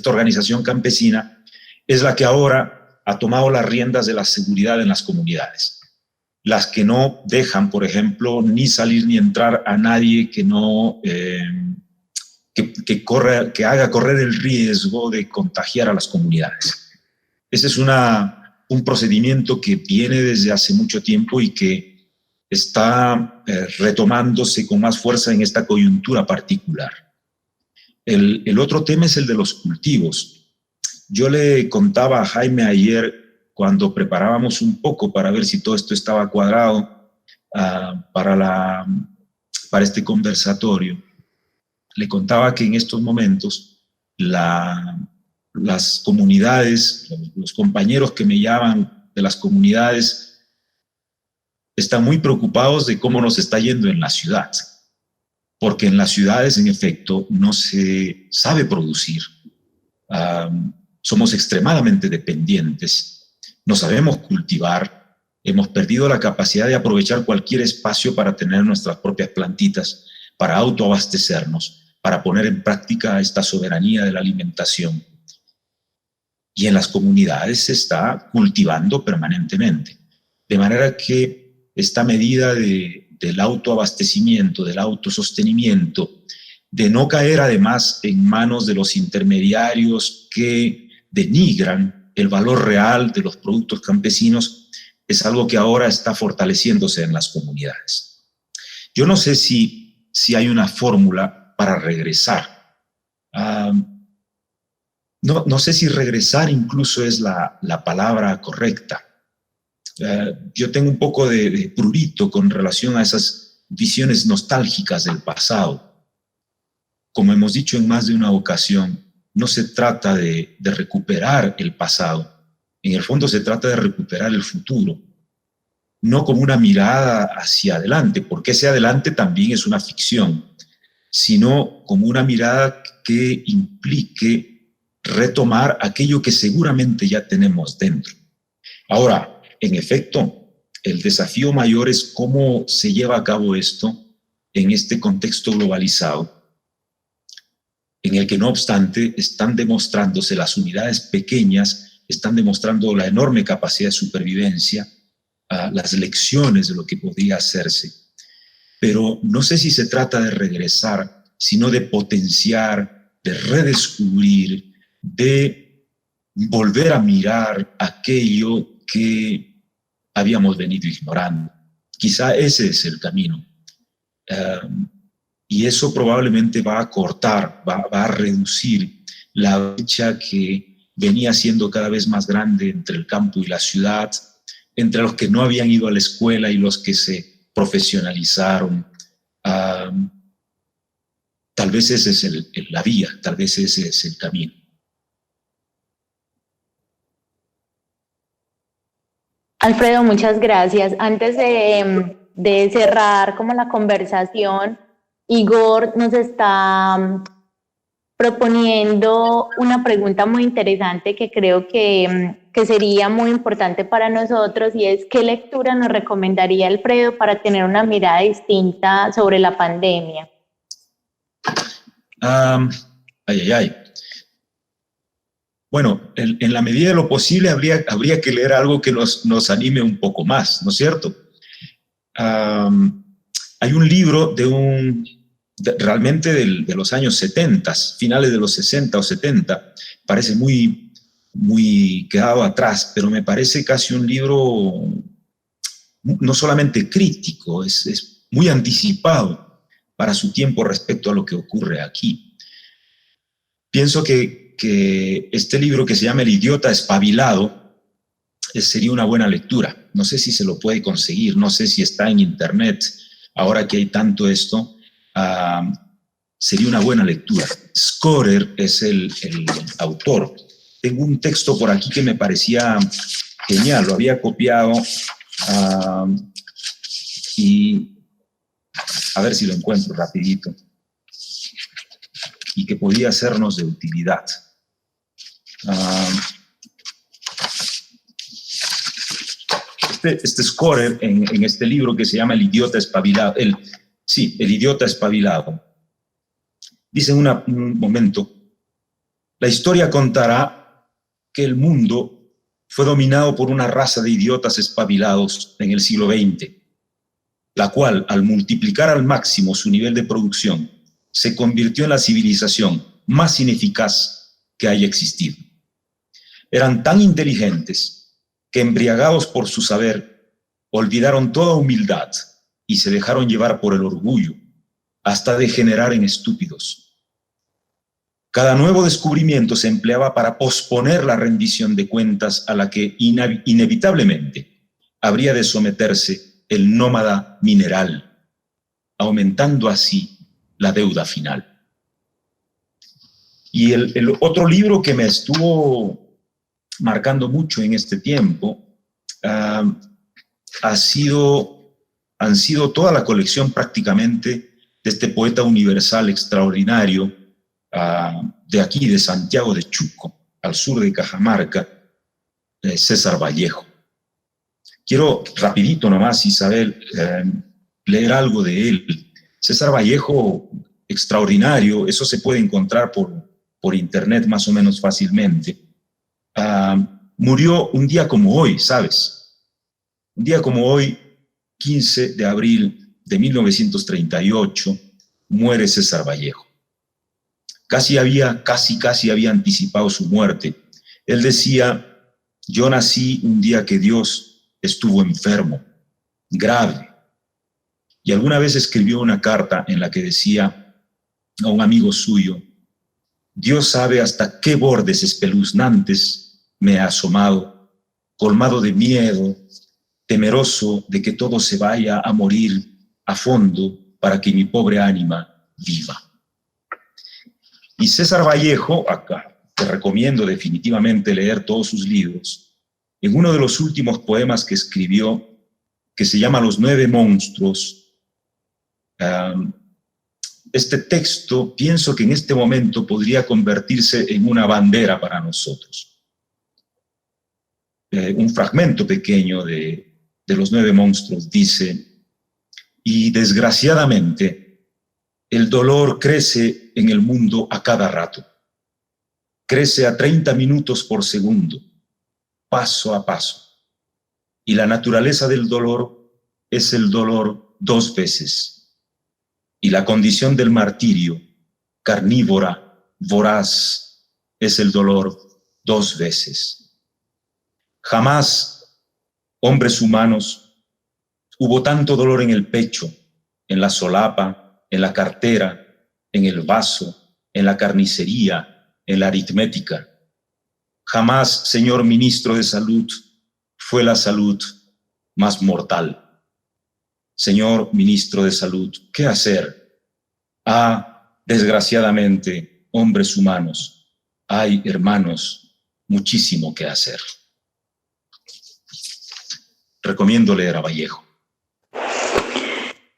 organización campesina es la que ahora ha tomado las riendas de la seguridad en las comunidades. Las que no dejan, por ejemplo, ni salir ni entrar a nadie que no que haga correr el riesgo de contagiar a las comunidades. Ese es un procedimiento que viene desde hace mucho tiempo y que está retomándose con más fuerza en esta coyuntura particular. El otro tema es el de los cultivos. Yo le contaba a Jaime ayer, cuando preparábamos un poco para ver si todo esto estaba cuadrado para este conversatorio, le contaba que en estos momentos las comunidades, los compañeros que me llaman de las comunidades, están muy preocupados de cómo nos está yendo en la ciudad, porque en las ciudades, en efecto, no se sabe producir. Somos extremadamente dependientes, no sabemos cultivar, hemos perdido la capacidad de aprovechar cualquier espacio para tener nuestras propias plantitas, para autoabastecernos, para poner en práctica esta soberanía de la alimentación. Y en las comunidades se está cultivando permanentemente, de manera que esta medida del autoabastecimiento, del autosostenimiento, de no caer además en manos de los intermediarios que denigran el valor real de los productos campesinos, es algo que ahora está fortaleciéndose en las comunidades. Yo no sé si hay una fórmula para regresar. No sé si regresar incluso es la palabra correcta. Yo tengo un poco de prurito con relación a esas visiones nostálgicas del pasado. Como hemos dicho en más de una ocasión, no se trata de recuperar el pasado. En el fondo se trata de recuperar el futuro. no como una mirada hacia adelante, porque ese adelante también es una ficción, sino como una mirada que implique retomar aquello que seguramente ya tenemos dentro. Ahora, en efecto, el desafío mayor es cómo se lleva a cabo esto en este contexto globalizado, en el que no obstante están demostrándose las unidades pequeñas, están demostrando la enorme capacidad de supervivencia, las lecciones de lo que podría hacerse. Pero no sé si se trata de regresar, sino de potenciar, de redescubrir, de volver a mirar aquello que habíamos venido ignorando. Quizá ese es el camino. Y eso probablemente va a cortar, va a reducir la brecha que venía siendo cada vez más grande entre el campo y la ciudad, entre los que no habían ido a la escuela y los que se profesionalizaron. Tal vez ese es la vía, tal vez ese es el camino. Alfredo, muchas gracias. Antes de cerrar como la conversación, Igor nos está proponiendo una pregunta muy interesante que creo que sería muy importante para nosotros, y es: ¿qué lectura nos recomendaría Alfredo para tener una mirada distinta sobre la pandemia? Bueno, en la medida de lo posible habría que leer algo que nos anime un poco más, ¿no es cierto? Hay un libro realmente de los años 70, finales de los 60 o 70, parece muy quedado atrás, pero me parece casi un libro no solamente crítico, es muy anticipado para su tiempo respecto a lo que ocurre aquí. Pienso que este libro, que se llama El idiota espabilado, sería una buena lectura. No sé si se lo puede conseguir, no sé si está en internet, ahora que hay tanto esto. Sería una buena lectura. Skorer es el autor. Tengo un texto por aquí que me parecía genial, lo había copiado y a ver si lo encuentro rapidito, y que podía sernos de utilidad. Este Skorer, en este libro que se llama El idiota espabilado, El idiota espabilado, dice en un momento: la historia contará que el mundo fue dominado por una raza de idiotas espabilados en el siglo XX, la cual, al multiplicar al máximo su nivel de producción, se convirtió en la civilización más ineficaz que haya existido. Eran tan inteligentes que, embriagados por su saber, olvidaron toda humildad y se dejaron llevar por el orgullo, hasta degenerar en estúpidos. Cada nuevo descubrimiento se empleaba para posponer la rendición de cuentas a la que inevitablemente habría de someterse el nómada mineral, aumentando así la deuda final. Y el otro libro que me estuvo marcando mucho en este tiempo han sido toda la colección prácticamente de este poeta universal extraordinario de aquí, de Santiago de Chuco, al sur de Cajamarca, César Vallejo. Quiero rapidito nomás, Isabel, leer algo de él. César Vallejo, extraordinario, eso se puede encontrar por internet más o menos fácilmente. Murió un día como hoy, ¿sabes? Un día como hoy, 15 de abril de 1938, muere César Vallejo. Casi había anticipado su muerte. Él decía: yo nací un día que Dios estuvo enfermo, grave. Y alguna vez escribió una carta en la que decía a un amigo suyo: Dios sabe hasta qué bordes espeluznantes me he asomado, colmado de miedo, temeroso de que todo se vaya a morir a fondo para que mi pobre ánima viva. Y César Vallejo, acá te recomiendo definitivamente leer todos sus libros, en uno de los últimos poemas que escribió, que se llama Los 9 monstruos. Este texto pienso que en este momento podría convertirse en una bandera para nosotros. Un fragmento pequeño de Los 9 monstruos dice: y desgraciadamente el dolor crece en el mundo a cada rato. Crece a 30 minutos por segundo, paso a paso. Y la naturaleza del dolor es el dolor 2 veces. Y la condición del martirio, carnívora, voraz, es el dolor 2 veces. Jamás, hombres humanos, hubo tanto dolor en el pecho, en la solapa, en la cartera, en el vaso, en la carnicería, en la aritmética. Jamás, señor ministro de Salud, fue la salud más mortal. Señor ministro de Salud, ¿qué hacer? Desgraciadamente, hombres humanos, hay, hermanos, muchísimo que hacer. Recomiendo leer a Vallejo.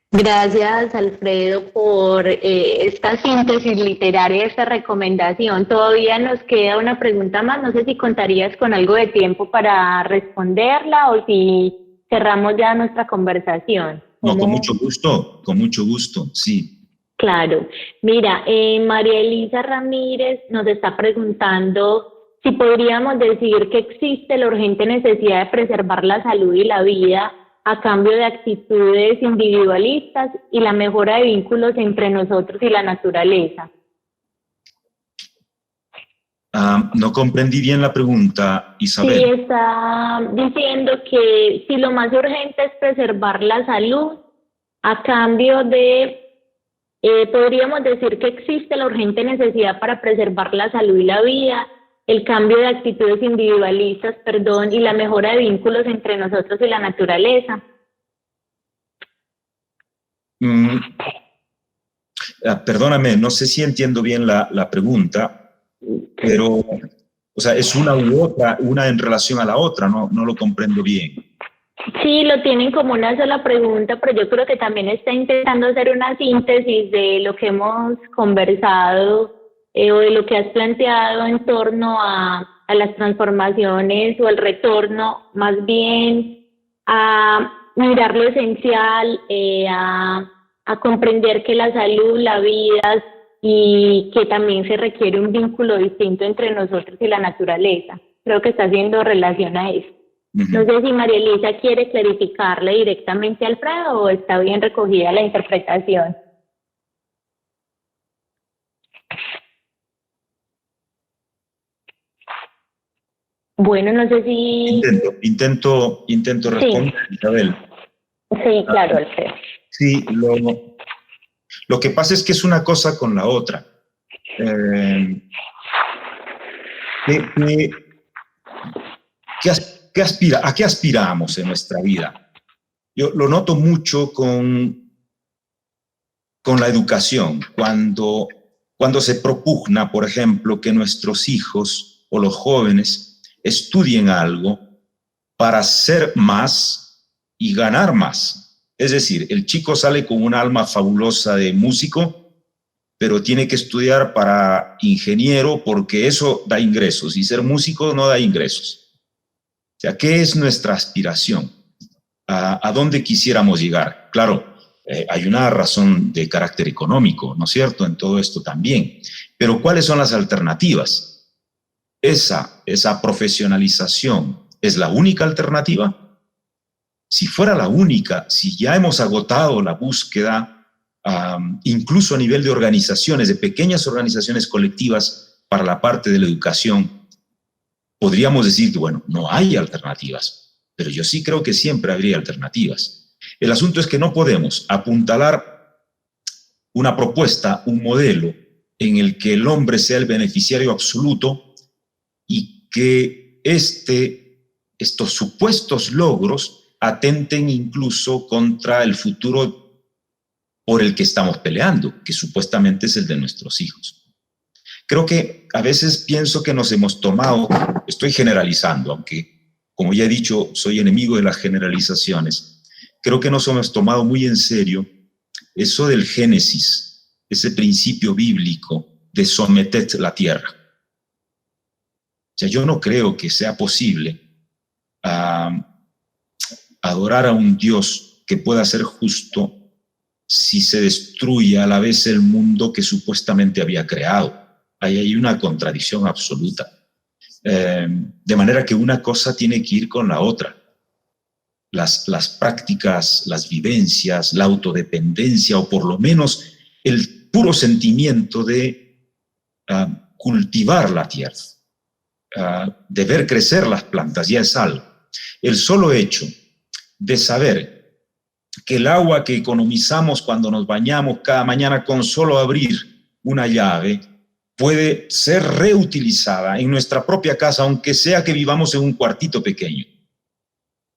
Gracias, Alfredo, por esta síntesis literaria, esta recomendación. Todavía nos queda una pregunta más. No sé si contarías con algo de tiempo para responderla o si cerramos ya nuestra conversación. No, con mucho gusto, sí. Claro. Mira, María Elisa Ramírez nos está preguntando si podríamos decir que existe la urgente necesidad de preservar la salud y la vida a cambio de actitudes individualistas y la mejora de vínculos entre nosotros y la naturaleza. No comprendí bien la pregunta, Isabel. Sí, está diciendo que si lo más urgente es preservar la salud, a cambio de, podríamos decir que existe la urgente necesidad para preservar la salud y la vida, el cambio de actitudes individualistas, y la mejora de vínculos entre nosotros y la naturaleza. Perdóname, no sé si entiendo bien la pregunta, pero, o sea, es una u otra, una en relación a la otra, no lo comprendo bien. Sí, lo tienen como una sola pregunta, pero yo creo que también está intentando hacer una síntesis de lo que hemos conversado o de lo que has planteado en torno a las transformaciones o el retorno, más bien a mirar lo esencial, a comprender que la salud, la vida y que también se requiere un vínculo distinto entre nosotros y la naturaleza. Creo que está haciendo relación a eso. No sé si María Elisa quiere clarificarle directamente a Alfredo o está bien recogida la interpretación. Bueno, no sé si... Intento responder, sí. Isabel. Sí, claro, Alfredo. Sí, lo que pasa es que es una cosa con la otra. ¿A qué aspiramos en nuestra vida? Yo lo noto mucho con la educación. Cuando se propugna, por ejemplo, que nuestros hijos o los jóvenes estudien algo para ser más y ganar más. Es decir, el chico sale con un alma fabulosa de músico, pero tiene que estudiar para ingeniero porque eso da ingresos y ser músico no da ingresos. O sea, ¿qué es nuestra aspiración? ¿A dónde quisiéramos llegar? Claro, hay una razón de carácter económico, ¿no es cierto?, en todo esto también. Pero ¿cuáles son las alternativas? Esa profesionalización es la única alternativa. Si fuera la única, si ya hemos agotado la búsqueda, incluso a nivel de organizaciones, de pequeñas organizaciones colectivas para la parte de la educación, podríamos decir que, bueno, no hay alternativas, pero yo sí creo que siempre habría alternativas. El asunto es que no podemos apuntalar una propuesta, un modelo en el que el hombre sea el beneficiario absoluto y que estos supuestos logros atenten incluso contra el futuro por el que estamos peleando, que supuestamente es el de nuestros hijos. Creo que a veces pienso que nos hemos tomado, estoy generalizando, aunque como ya he dicho, soy enemigo de las generalizaciones, creo que nos hemos tomado muy en serio eso del Génesis, ese principio bíblico de someted la tierra. O sea, yo no creo que sea posible adorar a un Dios que pueda ser justo si se destruye a la vez el mundo que supuestamente había creado. Ahí hay una contradicción absoluta. De manera que una cosa tiene que ir con la otra. Las prácticas, las vivencias, la autodependencia, o por lo menos el puro sentimiento de cultivar la tierra, de ver crecer las plantas, ya es algo. El solo hecho de saber que el agua que economizamos cuando nos bañamos cada mañana con solo abrir una llave puede ser reutilizada en nuestra propia casa, aunque sea que vivamos en un cuartito pequeño.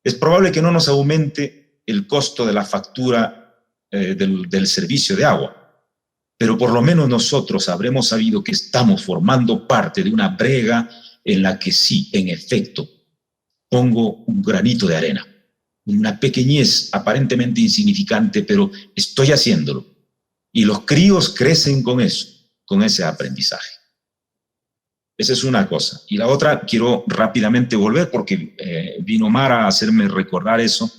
Es probable que no nos aumente el costo de la factura del servicio de agua, pero por lo menos nosotros habremos sabido que estamos formando parte de una brega en la que sí, en efecto, pongo un granito de arena. Una pequeñez aparentemente insignificante, pero estoy haciéndolo. Y los críos crecen con eso, con ese aprendizaje. Esa es una cosa. Y la otra, quiero rápidamente volver, porque vino Mara a hacerme recordar eso,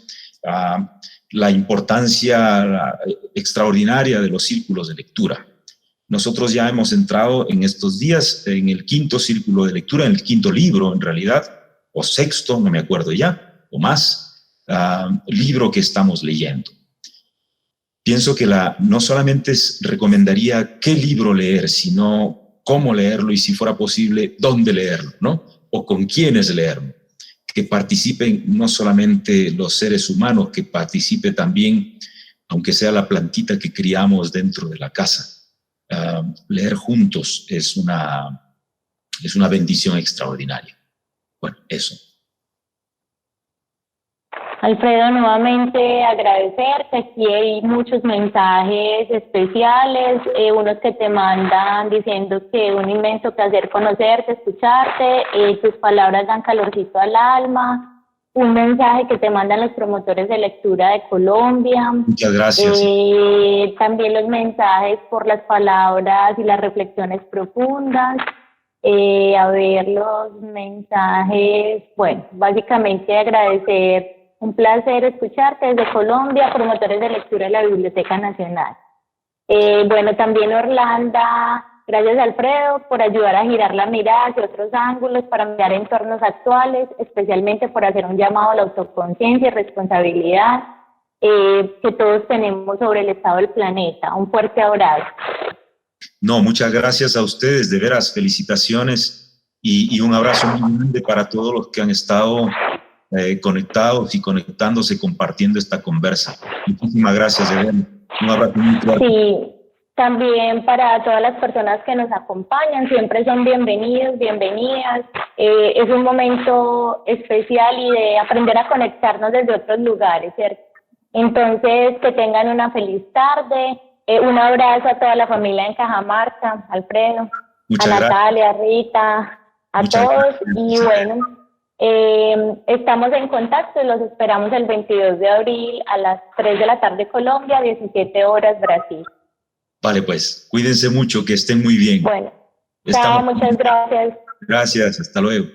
la importancia extraordinaria de los círculos de lectura. Nosotros ya hemos entrado en estos días en el 5º círculo de lectura, en el 5º libro, en realidad, o 6º, no me acuerdo ya, o más, libro que estamos leyendo. Pienso que no solamente recomendaría qué libro leer, sino cómo leerlo y, si fuera posible, dónde leerlo, ¿no? O con quiénes leerlo. Que participen no solamente los seres humanos, que participe también, aunque sea la plantita que criamos dentro de la casa. Leer juntos es una bendición extraordinaria. Bueno, eso. Alfredo, nuevamente agradecerte. Aquí hay muchos mensajes especiales, unos que te mandan diciendo que un inmenso placer conocerte, escucharte, tus palabras dan calorcito al alma, un mensaje que te mandan los promotores de lectura de Colombia. Muchas gracias. También los mensajes por las palabras y las reflexiones profundas. A ver los mensajes, bueno, básicamente agradecer. Un placer escucharte desde Colombia, promotores de lectura de la Biblioteca Nacional. Bueno, también Orlanda, gracias Alfredo por ayudar a girar la mirada hacia otros ángulos para mirar entornos actuales, especialmente por hacer un llamado a la autoconciencia y responsabilidad que todos tenemos sobre el estado del planeta. Un fuerte abrazo. No, muchas gracias a ustedes, de veras, felicitaciones y un abrazo muy grande para todos los que han estado conectados y conectándose, compartiendo esta conversa. Muchísimas gracias, de verdad. Un abrazo muy fuerte. Sí, también para todas las personas que nos acompañan, siempre son bienvenidos, bienvenidas. Es un momento especial y de aprender a conectarnos desde otros lugares, ¿cierto? Entonces, que tengan una feliz tarde. Un abrazo a toda la familia en Cajamarca, Alfredo, Muchas a Natalia, Rita, a Muchas todos. gracias. Y bueno, estamos en contacto y los esperamos el 22 de abril a las 3 de la tarde Colombia, 17 horas Brasil. Vale, pues, cuídense mucho, que estén muy bien. Bueno, chao, muchas gracias. Gracias, hasta luego.